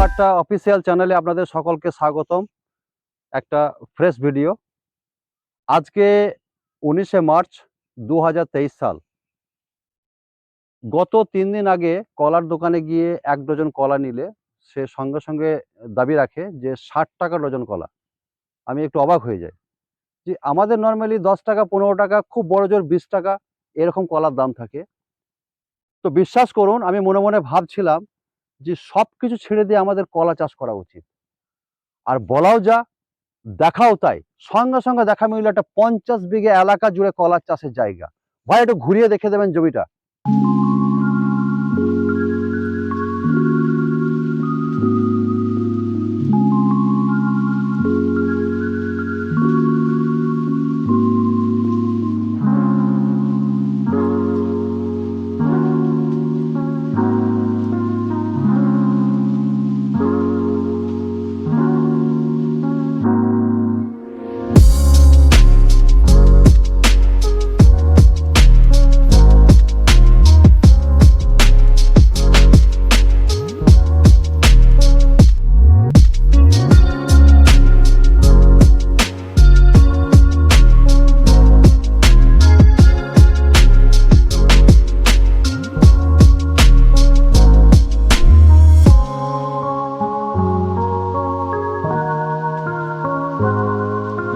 Chowhatta official চ্যানেলে আপনাদের সকলকে স্বাগতম। একটা ফ্রেশ ভিডিও। আজকে 19শে মার্চ 2023 সাল। গত 3 দিন আগে কলার দোকানে গিয়ে 1 ডজন কলা নিলে সে সঙ্গে সঙ্গে দাবি রাখে যে 60 টাকা ডজন কলা। আমি একটু অবাক হয়ে যাই যে আমাদের নর্মালি 10 টাকা 15 টাকা, খুব বড় জোর 20 টাকা এরকম কলার দাম থাকে। তো বিশ্বাস করুন, আমি মনে মনে ভাবছিলাম যে সবকিছু ছেড়ে দিয়ে আমাদের কলা চাষ করা উচিত। আর বলাও যা, দেখাও তাই। সঙ্গে সঙ্গে দেখা মিলল একটা 50 বিঘে এলাকা জুড়ে কলার চাষের জায়গা। ভাই একটু ঘুরিয়ে দেখে দেবেন জমিটা।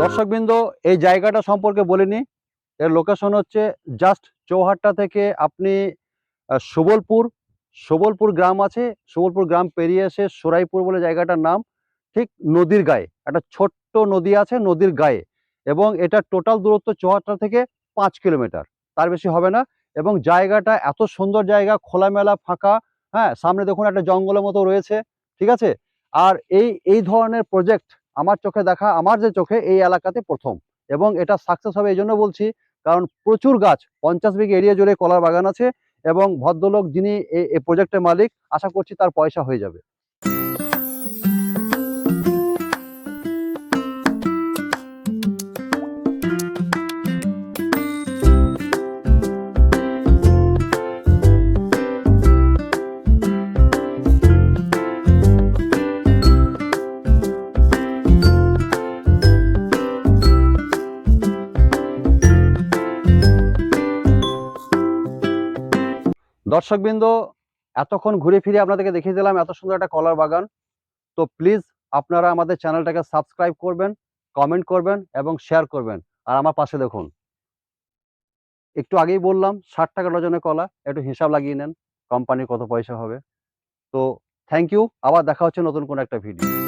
দর্শকবৃন্দ, এই জায়গাটা সম্পর্কে বলিনি। এর লোকেশন হচ্ছে জাস্ট চৌহাট্টা থেকে আপনি সুবলপুর গ্রাম আছে, সুবলপুর গ্রাম পেরিয়ে এসে সোরাইপুর বলে জায়গাটার নাম। ঠিক নদীর গায়ে একটা ছোট্ট নদী আছে, নদীর গায়ে। এবং এটা টোটাল দূরত্ব চৌহাট্টা থেকে 5 কিলোমিটার, তার বেশি হবে না। এবং জায়গাটা এত সুন্দর জায়গা, খোলামেলা ফাঁকা। হ্যাঁ, সামনে দেখুন একটা জঙ্গলের মতো রয়েছে, ঠিক আছে। আর এই ধরনের প্রজেক্ট আমার চোখে দেখা, আমার যে চোখে, এই এলাকাতে প্রথম। এবং এটা সাকসেস হবে এই জন্য বলছি, কারণ প্রচুর গাছ, 50 বিঘে এরিয়া জুড়ে কলার বাগান আছে। এবং ভদ্রলোক যিনি এই প্রজেক্টের মালিক, আশা করছি তার পয়সা হয়ে যাবে। দর্শকবৃন্দ, এতক্ষণ ঘুরে ফিরে আপনাদেরকে দেখিয়ে দিলাম এত সুন্দর একটা কলার বাগান। তো প্লিজ আপনারা আমাদের চ্যানেলটাকে সাবস্ক্রাইব করবেন, কমেন্ট করবেন এবং শেয়ার করবেন। আর আমার পাশে দেখুন, একটু আগেই বললাম 60 টাকা ডজনে কলা। একটু হিসাব লাগিয়ে নেন কোম্পানির কত পয়সা হবে। তো থ্যাংক ইউ, আবার দেখা হচ্ছে নতুন কোনো একটা ভিডিও।